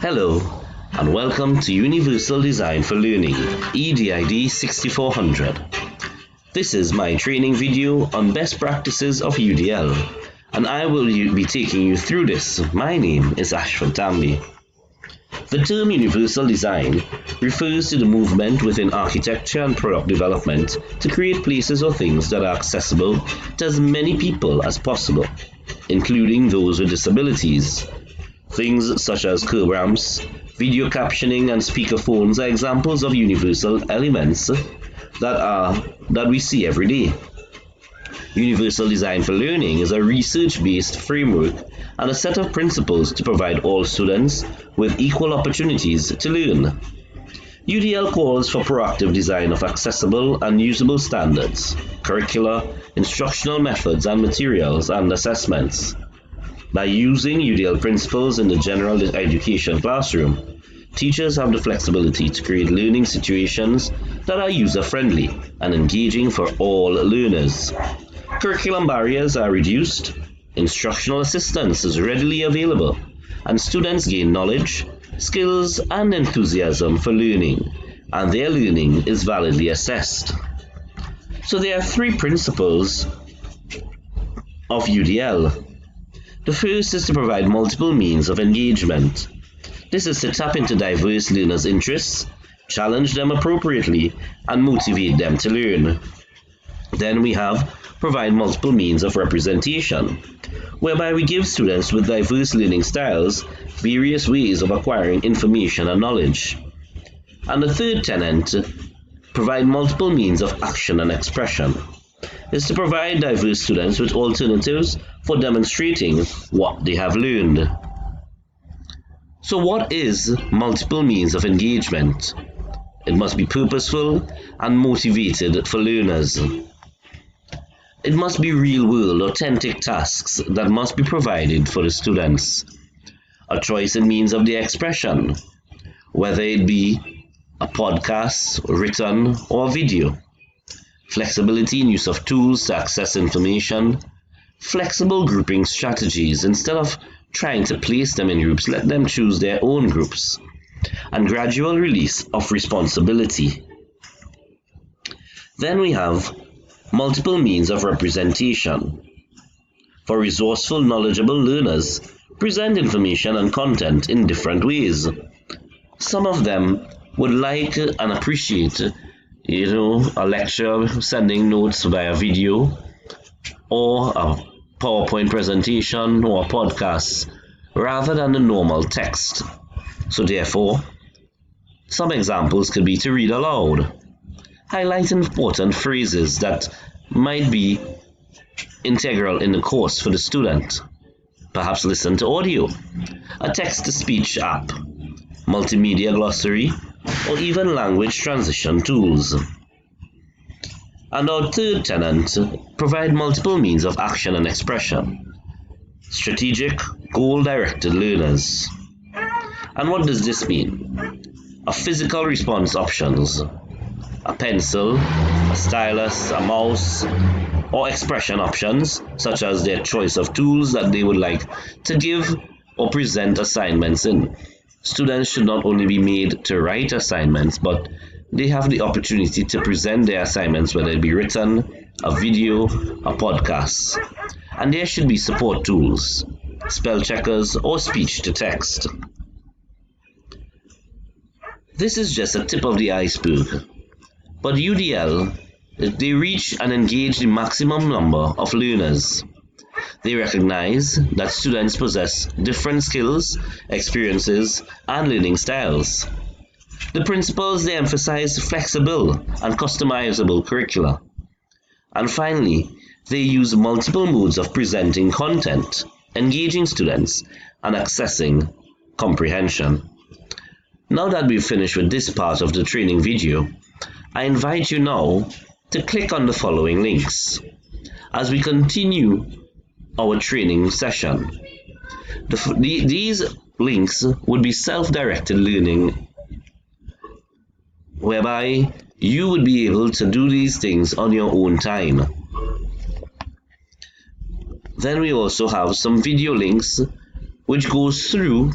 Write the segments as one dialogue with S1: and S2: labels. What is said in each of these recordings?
S1: Hello, and welcome to Universal Design for Learning, EDID 6400. This is my training video on best practices of UDL, and I will be taking you through this. My name is Ashford Tambi. The term Universal Design refers to the movement within architecture and product development to create places or things that are accessible to as many people as possible, including those with disabilities. Things such as curb ramps, video captioning, and speakerphones are examples of universal elements that we see every day. Universal Design for Learning is a research-based framework and a set of principles to provide all students with equal opportunities to learn. UDL calls for proactive design of accessible and usable standards, curricula, instructional methods and materials, and assessments. By using UDL principles in the general education classroom, teachers have the flexibility to create learning situations that are user-friendly and engaging for all learners. Curriculum barriers are reduced, instructional assistance is readily available, and students gain knowledge, skills, and enthusiasm for learning, and their learning is validly assessed. So there are three principles of UDL. The first is to provide multiple means of engagement. This is to tap into diverse learners' interests, challenge them appropriately, and motivate them to learn. Then we have provide multiple means of representation, whereby we give students with diverse learning styles various ways of acquiring information and knowledge. And the third tenet, provide multiple means of action and expression, is to provide diverse students with alternatives for demonstrating what they have learned. So what is multiple means of engagement? It must be purposeful and motivated for learners. It must be real-world, authentic tasks that must be provided for the students. A choice in means of their expression, whether it be a podcast, written, or video. Flexibility in use of tools to access information. Flexible grouping strategies. Instead of trying to place them in groups, let them choose their own groups. And gradual release of responsibility. Then we have multiple means of representation. For resourceful, knowledgeable learners, present information and content in different ways. Some of them would like and appreciate a lecture, sending notes via video, or a PowerPoint presentation or a podcast, rather than the normal text. So therefore, some examples could be to read aloud, highlight important phrases that might be integral in the course for the student, perhaps listen to audio, a text-to-speech app, multimedia glossary, or even language transition tools. And our third tenet, provide multiple means of action and expression. Strategic, goal-directed learners. And what does this mean? A physical response options, a pencil, a stylus, a mouse, or expression options, such as their choice of tools that they would like to give or present assignments in. Students should not only be made to write assignments, but they have the opportunity to present their assignments, whether it be written, a video, a podcast. And there should be support tools, spell checkers, or speech to text. This is just a tip of the iceberg, but UDL, they reach and engage the maximum number of learners. They recognize that students possess different skills, experiences, and learning styles. The principles they emphasize flexible and customizable curricula. And finally, they use multiple modes of presenting content, engaging students, and accessing comprehension. Now that we've finished with this part of the training video, I invite you now to click on the following links as we continue our training session. These links would be self-directed learning, whereby you would be able to do these things on your own time. Then we also have some video links which goes through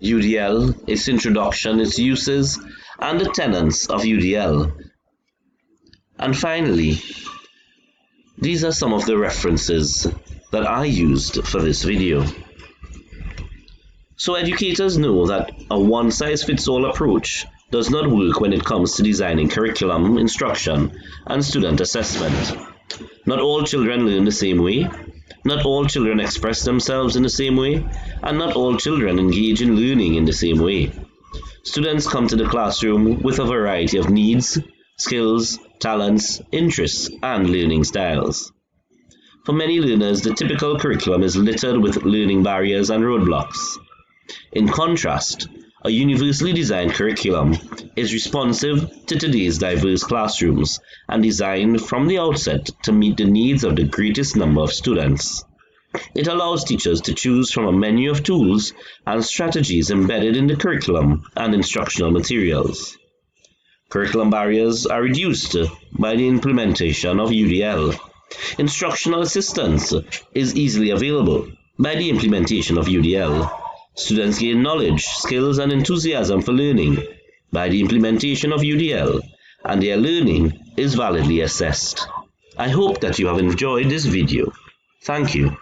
S1: UDL, its introduction, its uses, and the tenets of UDL. And finally, these are some of the references that I used for this video. So educators know that a one-size-fits-all approach does not work when it comes to designing curriculum, instruction, and student assessment. Not all children learn the same way, not all children express themselves in the same way, and not all children engage in learning in the same way. Students come to the classroom with a variety of needs, skills, talents, interests, and learning styles. For many learners, the typical curriculum is littered with learning barriers and roadblocks. In contrast, a universally designed curriculum is responsive to today's diverse classrooms and designed from the outset to meet the needs of the greatest number of students. It allows teachers to choose from a menu of tools and strategies embedded in the curriculum and instructional materials. Curriculum barriers are reduced by the implementation of UDL. Instructional assistance is easily available by the implementation of UDL. Students gain knowledge, skills, and enthusiasm for learning by the implementation of UDL, and their learning is validly assessed. I hope that you have enjoyed this video. Thank you.